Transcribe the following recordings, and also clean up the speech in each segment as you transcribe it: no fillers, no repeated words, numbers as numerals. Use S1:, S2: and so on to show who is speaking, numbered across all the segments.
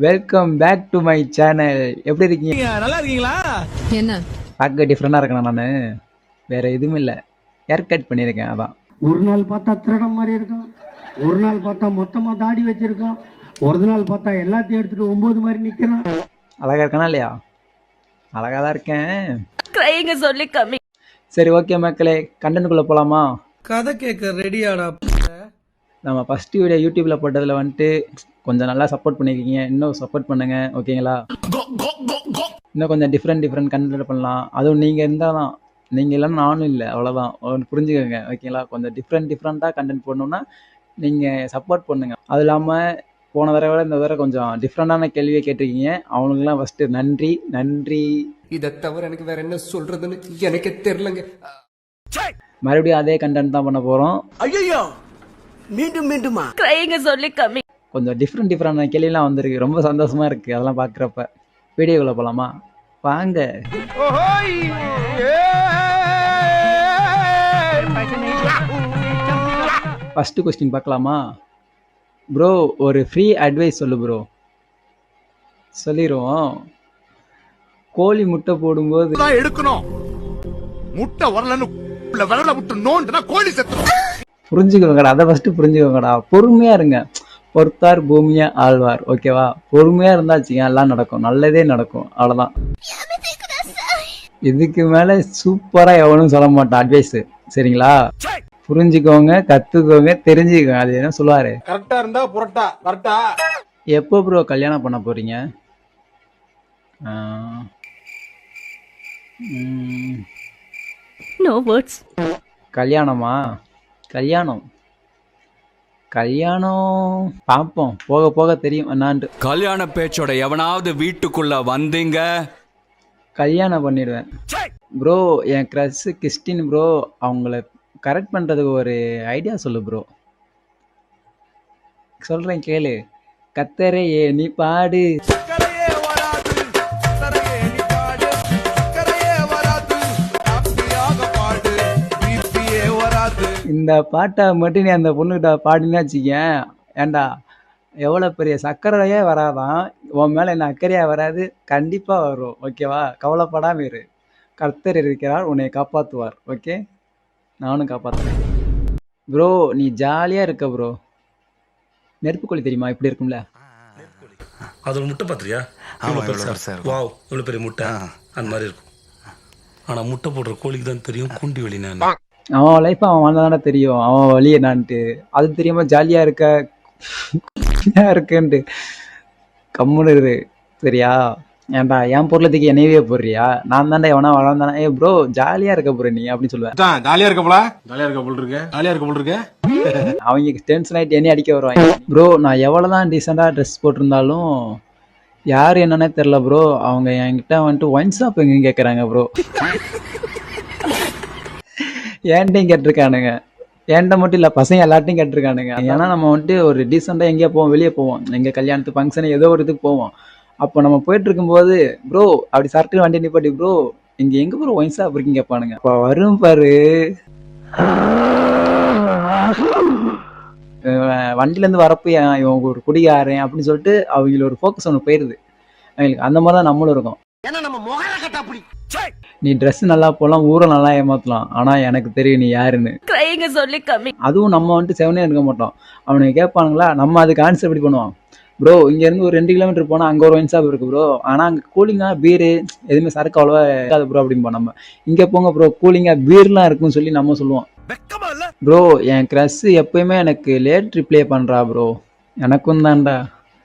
S1: Welcome back to my channel. எப்படி இருக்கீங்க?
S2: நல்லா இருக்கீங்களா?
S3: என்ன
S1: பார்க்க டிஃப்ரெண்டாக இருக்கேன் நான். வேற எதுவும் இல்லை, ஹேர் கட் பண்ணியிருக்கேன் அதான்.
S4: ஒரு நாள் பார்த்தா திருடம் மாதிரி இருக்கும், ஒரு நாள் பார்த்தா மொத்தமாக தாடி வச்சிருக்கோம், ஒரு நாள் பார்த்தா எல்லாத்தையும் எடுத்துட்டு 9 மாதிரி நிற்கிறான்.
S1: அழகா இருக்கானா இல்லையா? அழகாக தான் இருக்கேன்.
S3: சொல்லி கம்மி.
S1: சரி, ஓகே மக்களே, கண்டென்ட்குள்ளே போகலாமா?
S2: கதை கேட்க ரெடியாடா?
S1: நம்ம ஃபஸ்ட்டு வீடியோ யூடியூப்பில் போட்டதில் வந்துட்டு கொஞ்சம் நல்லா சப்போர்ட் பண்ணியிருக்கீங்க. இன்னும் சப்போர்ட் பண்ணுங்க, ஓகேங்களா? இன்னும் கொஞ்சம் டிஃப்ரெண்ட் கண்டென்ட் பண்ணலாம். அதுவும் நீங்கள் இருந்தால் தான். நீங்கள் இல்லைன்னா நானும் இல்லை, அவ்வளோதான். புரிஞ்சுக்கோங்க, ஓகேங்களா? கொஞ்சம் டிஃப்ரெண்ட்டாக கண்டென்ட் போடணுன்னா நீங்கள் சப்போர்ட் பண்ணுங்கள். அது இல்லாமல் போன தடவை இந்த தடவை கொஞ்சம் டிஃப்ரெண்டான கேள்வியை கேட்டிருக்கீங்க. அவங்களுக்குலாம் ஃபஸ்ட்டு நன்றி.
S5: இதை தவிர எனக்கு வேற என்ன சொல்றதுன்னு எனக்கே தெரியலங்க.
S1: மறுபடியும் அதே கண்டென்ட் தான் பண்ண போகிறோம்.
S2: ஐயோ, மீண்டுமா
S3: சொல்லி கம்மி.
S1: கொஞ்சம் டிஃப்ரெண்டான கேள்விலாம் வந்திருக்கு. ரொம்ப சந்தோஷமாக இருக்குது அதெல்லாம் பார்க்குறப்ப. வீடியோக்குள்ளே போகலாமா? வாங்க. ஃபஸ்ட்டு கொஸ்டின் பார்க்கலாமா? ப்ரோ, ஒரு ஃப்ரீ அட்வைஸ் சொல்லு ப்ரோ. சொல்லிடுவோம். கோழி முட்டை போடும்போது
S6: எடுக்கணும், முட்டை வரலன்னு விரல விட்டு நோண்டுனா கோழி செத்துரும்.
S1: புரிஞ்சுக்கோங்கடா, அதை ஃபஸ்ட்டு புரிஞ்சுக்கோங்கடா. பொறுமையாக இருங்க. பொறுத்தார் பூமியை ஆழ்வார், ஓகேவா? பொறுமையாக இருந்தாச்சுங்க எல்லாம் நடக்கும், நல்லதே நடக்கும், அவ்வளோதான். இதுக்கு மேலே சூப்பராக எவனும் சொல்ல மாட்டான் அட்வைஸு, சரிங்களா? புரிஞ்சுக்கோங்க, கற்றுக்கோங்க, தெரிஞ்சுக்கோங்க. அது என்ன சொல்லுவார்?
S6: கரெக்டா இருந்தா புரட்டா கரெக்டா.
S1: எப்போ ப்ரோ கல்யாணம் பண்ண போகிறீங்க?
S3: No words.
S1: கல்யாணமா? கல்யாணம் பார்ப்போம், போக போக தெரியும் என்னான்ட்டு.
S7: கல்யாண பேச்சோட எவனாவது வீட்டுக்குள்ள வந்தீங்க,
S1: கல்யாணம் பண்ணிடுவேன் ப்ரோ. என் க்ரஷ் கிறிஸ்டின் ப்ரோ, அவங்கள கரெக்ட் பண்ணுறதுக்கு ஒரு ஐடியா சொல்லு ப்ரோ. சொல்கிறேன் கேளு. கத்தரையே நீ பாடு, இந்த பாட்டை மட்டும் நீ அந்த பொண்ணுகிட்ட பாடினா வச்சுக்கேன். ஏண்டா, எவ்வளோ பெரிய சக்கரையே வராதான், உன் மேலே என்ன அக்கறையாக வராது? கண்டிப்பாக வரும், ஓகேவா? கவலைப்படாமல் இரு. கர்த்தர் இருக்கிறார், உன்னை காப்பாற்றுவார், ஓகே? நானும் காப்பாற்றுறேன் ப்ரோ. நீ ஜாலியாக இருக்க ப்ரோ. நெருப்புக்கோழி தெரியுமா? இப்படி இருக்கும்ல,
S8: அது ஒரு முட்டை பாத்திரியா? வாவ், இவ்வளோ பெரிய முட்டை அந்த மாதிரி இருக்கும். ஆனால் முட்டை போடுற கோழிக்கு தான் தெரியும் குண்டி வெளி. நான்
S1: அவன் லைஃப் அவன் வாழ்ந்தானே தெரியும், அவன் வழி என்னான்ட்டு. அது தெரியாம ஜாலியாக இருக்குன்ட்டு கம்முன்னு இரு, சரியா? ஏன்டா என் பொருளத்துக்கு என்னையவே போடுறியா? நான் தாண்டா எவனா வளர்ந்தானே. ஏ ப்ரோ, ஜாலியாக இருக்க ப்ரோ நீ, அப்படின்னு சொல்லுவேன்.
S6: ஜாலியா இருக்க போல இருக்கு.
S1: அவங்க டென்ஷன் ஆகிட்டு என்னைய அடிக்க வருவாங்க. ப்ரோ, நான் எவ்வளோதான் டீசெண்டாக ட்ரெஸ் போட்டிருந்தாலும் யார் என்னன்னே தெரில ப்ரோ. அவங்க என்கிட்ட வந்துட்டு ஒயின் ஷாப் எங்கேயும் கேட்குறாங்க ப்ரோ. ஏன்ட்டையும் கேட்டிருக்கானுங்க, ஏன்ட்ட மட்டும் இல்லை, பசங்க எல்லாத்தையும் கேட்டிருக்கானுங்க. ஏன்னா நம்ம வந்துட்டு ஒரு டீசெண்டாக எங்கேயா போவோம், வெளியே போவோம், எங்கள் கல்யாணத்து ஃபங்க்ஷன் ஏதோ ஒரு இதுக்கு போவோம். அப்போ நம்ம போயிட்டு இருக்கும்போது ப்ரோ அப்படி சரட்டு வண்டி நிப்பாட்டி, ப்ரோ இங்கே எங்கே ப்ரோ ஒயின் ஷாப் இருக்குன்னு கேட்பானுங்க. இப்போ வரும் பாரு, வண்டியிலேருந்து வரப்போ இவங்க ஒரு குடிகாரன் அப்படின்னு சொல்லிட்டு அவங்களுக்கு ஒரு ஃபோக்கஸ் ஒன்று போயிடுது அவங்களுக்கு. அந்த மாதிரி தான் நம்மளும் இருக்கும். நீ ட்ரெஸ் நல்லா போடலாம், ஊரை நல்லா ஏமாத்தலாம், ஆனால் எனக்கு தெரியும் நீ யாருன்னு.
S3: சொல்லி கம்மி. அதுவும்
S1: நம்ம வந்துட்டு செவனே இருக்க மாட்டோம். அவனுக்கு கேட்பானுங்களா, நம்ம அதுக்கு ஆன்சர் எப்படி பண்ணுவோம்? ப்ரோ இங்கேருந்து ஒரு 2 கிலோமீட்டர் போனால் அங்கே ஒரு ஒயின் ஷாப் இருக்குது ப்ரோ, ஆனால் அங்கே கூலிங்காக பீரு எதுவுமே சரக்கு அவ்வளோவா இருக்காது ப்ரோ அப்படின்போம். நம்ம இங்கே போங்க ப்ரோ, கூலிங்காக பீர்லாம் இருக்குன்னு சொல்லி நம்ம சொல்லுவோம். ப்ரோ, என் க்ரஷ் எப்பயுமே எனக்கு லேட் ரிப்ளை பண்ணுறா ப்ரோ. எனக்கும் தான்டா.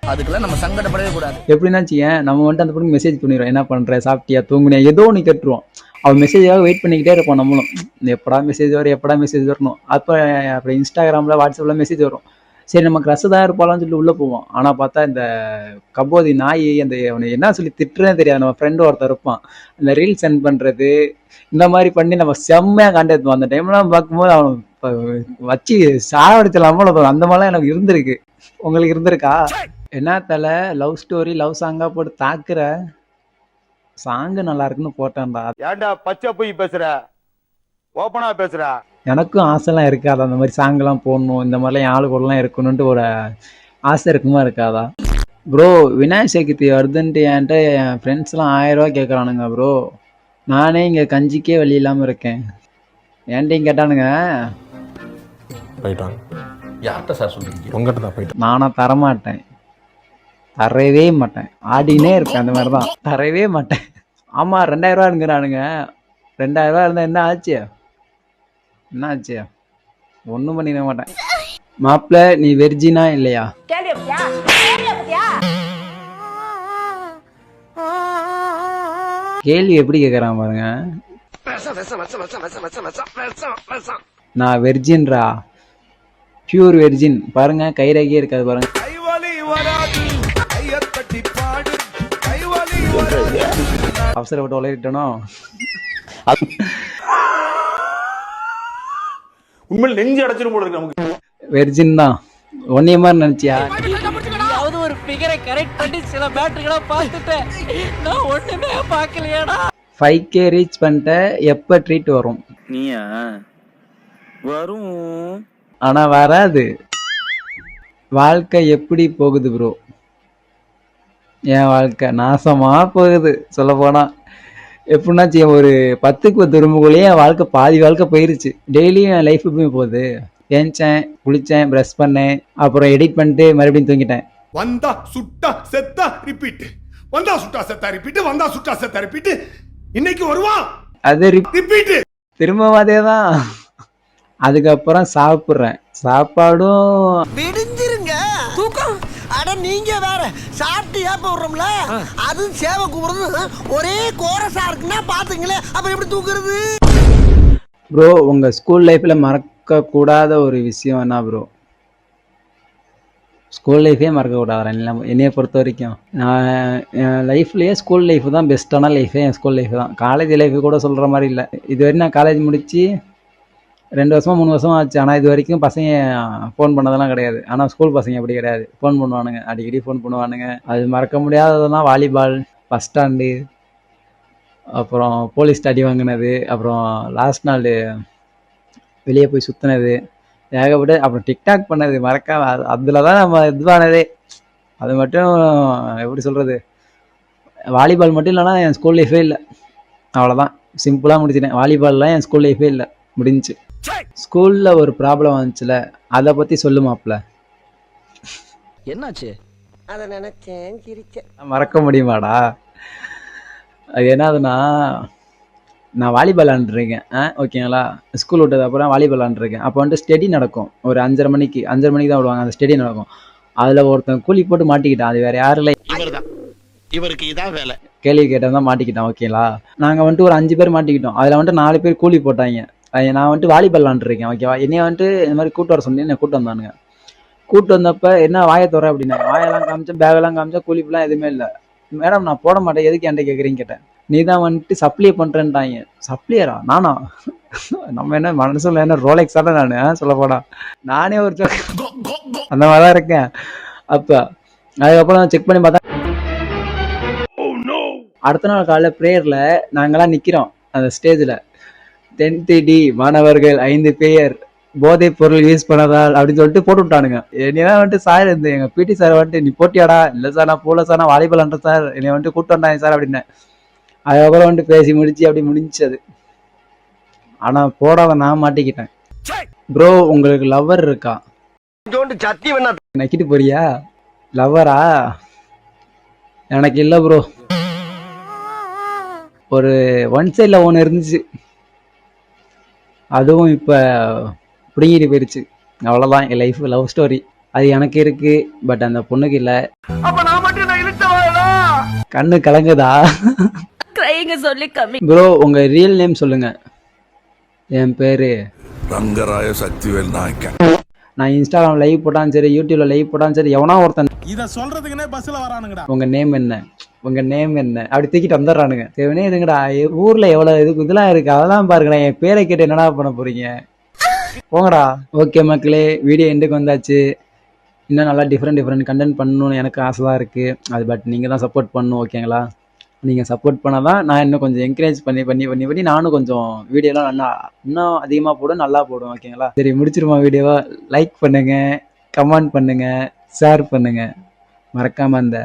S2: அதுக்கெல்லாம் நம்ம சங்கடப்படவே கூடாது.
S1: எப்படின்னா நம்ம வந்துட்டு அந்த பொண்ணுக்கு மெசேஜ் பண்ணிடுவோம், என்ன பண்ணுற, சாப்பிட்டியா, தூங்குனியா, ஏதோ ஒன்று கேட்டுருவோம். அவன் மெசேஜாக வெயிட் பண்ணிக்கிட்டே இருப்போம் நம்மளும். எப்படா மெசேஜ் வரணும். அப்போ அப்புறம் இன்ஸ்டாகிராமில் வாட்ஸ்அப்பில் மெசேஜ் வரும். சரி நம்ம க்ரஷ் தான் இருப்பாளான்னு சொல்லி உள்ளே போவோம். ஆனால் பார்த்தா இந்த கபோதி நாய் அந்த அவனை என்ன சொல்லி திட்டுறேன்னு தெரியாது. நம்ம ஃப்ரெண்டு ஒருத்தர் இருப்பான், அந்த ரீல் சென்ட் பண்ணுறது இந்த மாதிரி பண்ணி நம்ம செம்மையாக காண்டாடுவோம். அந்த டைம்லாம் பார்க்கும்போது அவன் வச்சு சாவடிச்சலாமோ அந்த மாதிரிலாம் எனக்கு இருந்திருக்கு. உங்களுக்கு இருந்திருக்கா? என்ன தலை, லவ் ஸ்டோரி லவ் சாங்காக போட்டு தாக்குற? சாங்கு நல்லா இருக்குன்னு போட்டேன்டா.
S6: ஏன்டா பச்சை போய் பேசுற, ஓப்பனா பேசுற?
S1: எனக்கும் ஆசைலாம் இருக்காதா அந்த மாதிரி சாங்கெல்லாம் போடணும், இந்த மாதிரிலாம் என் ஆளு கூடலாம் இருக்கணும்ட்டு ஒரு ஆசை இருக்குமா இருக்காதா? ப்ரோ விநாயகர் சதுர்த்தி வருதுன்ட்டு என்கிட்ட என் ஃப்ரெண்ட்ஸ்லாம் 1000 ரூபா கேட்குறானுங்க ப்ரோ. நானே இங்கே கஞ்சிக்கே வழி இல்லாமல் இருக்கேன். என்கிட்டையும் கேட்டானுங்க.
S9: போயிட்டாங்க.
S8: யார்கிட்ட சார் சொல்றீங்க?
S9: உங்ககிட்ட தான் போயிட்டான்.
S1: நானா தரமாட்டேன், தரவே மாட்டேன், ஆடினே இருப்பேன். அந்த மாதிரி தான், தரவே மாட்டேன். ஆமாம் 2000 ரூபாங்கிறானுங்க. 2000 ரூபா இருந்தால் என்ன ஆச்சு? என்ன ஆச்சு? ஒன்றும் பண்ணிட மாட்டேன். மாப்பிள்ள நீ வெர்ஜினா இல்லையா? கேள்வி எப்படி கேட்குறான் பாருங்க. நான் வெர்ஜின்ரா, பியூர் வெர்ஜின். பாருங்க கைரேகையே இருக்காது பாருங்க. அவசரப்பட்டு உளறிட்டனோ?
S9: உண்மையில் நெஞ்சு அடைச்சிட்டு போல இருக்கு நமக்கு.
S1: வெர்ஜின் தான். ஒன்னே மாதிரி நினைச்சியா?
S2: ஒரு ஃபிகரை கரெக்ட் பண்ணி சில பேட்டரிகளை பார்த்துட்டேன், நான் ஒண்ணுமே பார்க்கலையாடா.
S1: 5K ரீச் பண்ணிட்ட, எப்போ ட்ரீட் வரும்?
S10: நீயா வரும்,
S1: ஆனா வராது. வாழ்க்கை எப்படி போகுது ப்ரோ? என் வாழ்க்கை நாசமா போகுது. சொல்ல போனா எப்படின்னாச்சு, ஒரு 10க்கு 10 ரூமுக்குள்ளேயே என் வாழ்க்கை பாதி வாழ்க்கை போயிருச்சு. டெய்லியும் என் லைஃப் எப்பவுமே போகுது. ஏஞ்சேன், குளிச்சேன், ப்ரஷ் பண்ணேன், அப்புறம் எடிட் பண்ணிட்டு மறுபடியும் தூங்கிட்டேன்.
S6: வந்தா சுட்டா செத்தா ரிப்பீட், வந்தா சுட்டா செத்தா ரிப்பீட், வந்தா சுட்டா செத்தா ரிப்பீட். இன்னைக்கு வருவான்,
S1: அது
S6: ரிப்பீட்,
S1: திரும்பவும் அதே தான். அதுக்கப்புறம் சாப்பிட்றேன், சாப்பாடும்
S2: விடிஞ்சிருங்க தூக்கம். அட நீங்க வேற சாப்பிட்டு ஏப்ப விடுறோம்ல, அது சேவை கூப்பிடுறது ஒரே கோரஸா இருக்குன்னா பாத்துங்களேன், அப்ப எப்படி தூக்குறது?
S1: ப்ரோ உங்க ஸ்கூல் லைஃப்ல மறக்க கூடாத ஒரு விஷயம் என்ன ப்ரோ? ஸ்கூல் லைஃபே மறக்க கூடாது என்னைய பொறுத்த வரைக்கும். நான் என் லைஃப்லேயே ஸ்கூல் லைஃப் தான் பெஸ்ட்டான லைஃபே. என் ஸ்கூல் லைஃப் தான். காலேஜ் லைஃப் கூட சொல்கிற மாதிரி இல்லை. இதுவரை நான் காலேஜ் முடித்து 2 வருஷமா 3 வருஷமா ஆச்சு. ஆனால் இது வரைக்கும் பசங்க ஃபோன் பண்ணதெல்லாம் கிடையாது. ஆனால் ஸ்கூல் பசங்க அப்படி கிடையாது, ஃபோன் பண்ணுவானுங்க, அடிக்கடி ஃபோன் பண்ணுவானுங்க. அது மறக்க முடியாததுதான் வாலிபால், பஸ் ஸ்டாண்டு, அப்புறம் போலீஸ் அடி வாங்கினது, அப்புறம் லாஸ்ட் நாள் வெளியே போய் சுற்றினது, ஏகப்பட்டு. அப்புறம் டிக்டாக் பண்ணது மறக்காம, அதில் தான் நம்ம இதுவானதே. அது மட்டும் எப்படி சொல்கிறது, வாலிபால் மட்டும் இல்லைன்னா என் ஸ்கூல் லைஃபே இல்லை. அவ்வளோதான், சிம்பிளாக முடிச்சிட்டேன். வாலிபால்லாம் என் ஸ்கூல் லைஃபே இல்லை, முடிஞ்சு. ஸ்கூலில் ஒரு ப்ராப்ளம் வந்துச்சுல, அதை பற்றி சொல்லுமாப்ல.
S2: என்னாச்சு? அதை நினைச்சேன் சிரிச்சேன்.
S1: மறக்க முடியுமாடா? அது என்னதுன்னா, நான் வாலிபால் விளாண்டுருக்கேன். ஓகேங்களா, ஸ்கூல் விட்டது அப்புறம் வாலிபால் விளாண்டுருக்கேன். அப்போ வந்துட்டு ஸ்டடி நடக்கும் ஒரு 5:30 மணிக்கு தான் விடுவாங்க. அந்த ஸ்டடி நடக்கும். அதில் ஒருத்தன் கூலி போட்டு மாட்டிக்கிட்டான். அது வேறு யாரும் இல்லை,
S6: இவருக்கு இதான் வேலை.
S1: கேள்வி கேட்டவன் தான் மாட்டிக்கிட்டான். ஓகேங்களா, நாங்கள் வந்துட்டு ஒரு 5 பேர் மாட்டிக்கிட்டோம். அதில் வந்துட்டு 4 பேர் கூலி போட்டாங்க. நான் வந்துட்டு வாலிபால் விளாண்டுருக்கேன். ஓகேவா, என்னைய வந்துட்டு இந்த மாதிரி கூட்டு வர சொன்னேன். என்னை கூட்டு வந்தானுங்க. கூட்டு வந்தப்போ என்ன வாயை தர அப்படின்னா, வாயெல்லாம் காமிச்சேன், பேகெல்லாம் காமிச்சா, கூலிப்பெல்லாம் எதுவுமே இல்லை. மேடம் நான் போட மாட்டேன், எதுக்கு என்கிட்ட கேட்குறீங்க கேட்டேன். நீ தான் வந்துட்டு சப்ளை பண்ணுறேன்ட்டாங்க. சப்ளையரா? நானா? நம்ம என்ன மனசுல என்ன ரோலெக்ஸான நான் சொல்ல போனா, நானே ஒரு அந்த மாதிரி தான் இருக்கேன். அப்போ அதுக்கப்புறம் செக் பண்ணி பார்த்தா, அடுத்த நாள் காலையில் ப்ரேயரில் நாங்களாம் நிற்கிறோம் அந்த ஸ்டேஜில். 10th D மாணவர்கள் 5 பேர் போதைப் பொருள் யூஸ் பண்ணதால் அப்படின்னு சொல்லிட்டு போட்டு விட்டானுங்க. என்னையா வந்துட்டு சார் இருந்து எங்கள் பிடி சார் வந்துட்டு, நீ போட்டியாடா? இல்லை சார் நான் போகல சார், நான் வாலிபால் பண்ணுறேன் சார், என்னை வந்துட்டு கூப்பிட்டு வந்தாங்க சார் அப்படின்னேன். அதுக்கப்புறம் வந்துட்டு பேசி முடிச்சு அப்படி முடிஞ்சு அது. ஆனால் போடாத நான் மாட்டிக்கிட்டேன். ப்ரோ உங்களுக்கு லவ்வர் இருக்கா? நக்கிட்டு போறியா? லவ்வரா? எனக்கு இல்லை ப்ரோ. ஒரு ஒன் சைடில் ஒன்று இருந்துச்சு, அதுவும் இப்போ பிடிங்கிட்டு போயிடுச்சு. அவ்வளோதான் என் லைஃப் லவ் ஸ்டோரி. அது எனக்கு இருக்கு, பட் அந்த பொண்ணுக்கு இல்லை. கண்ணு கலங்குதா?
S3: கிரைங்க சொல்லி கம்மி.
S1: ப்ரோ உங்க ரியல் நேம் சொல்லுங்க. என் பேரு
S6: ரங்கராய சக்திவேல் நாயக்கன்.
S1: நான் இன்ஸ்டாகிராம் லைவ் போட்டாலும் சரி, யூடியூப்ல லைவ் போட்டாலும் சரி, எவனா ஒருத்தன்
S9: இத சொல்றதுக்குனே பஸ்ல வரானுங்கடா.
S1: உங்க நேம் என்ன, உங்க நேம் என்ன அப்படி தூக்கிட்டு வந்துடுறானுங்க. தேவனே இதுங்கடா, ஊர்ல எவ்வளவு இதுக்கு இதெல்லாம் இருக்கு, அதெல்லாம் பாருங்கடா. என் பேரை கேட்டு என்னடா பண்ண போறீங்க? போங்கடா. ஓகே மக்களே, வீடியோ எண்டுக்கு வந்தாச்சு. இன்னும் நல்லா டிஃப்ரெண்ட் கண்டென்ட் பண்ணணும்னு எனக்கு ஆசை தான் இருக்கு. அது பட் நீங்க தான் சப்போர்ட் பண்ணணும். ஓகேங்களா, நீங்கள் சப்போர்ட் பண்ணால் தான் நான் இன்னும் கொஞ்சம் என்கரேஜ் பண்ணி நானும் கொஞ்சம் வீடியோலாம் நல்லா இன்னும் அதிகமாக போடும், நல்லா போடும். ஓகேங்களா, சரி முடிச்சிருமா வீடியோவை? லைக் பண்ணுங்கள், கமெண்ட் பண்ணுங்கள், ஷேர் பண்ணுங்கள். மறக்காம அந்த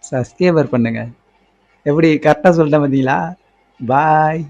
S1: சப்ஸ்கிரைபர் பண்ணுங்க. எப்படி கரெக்டாக சொல்லிட்டேன் பார்த்தீங்களா? பாய்.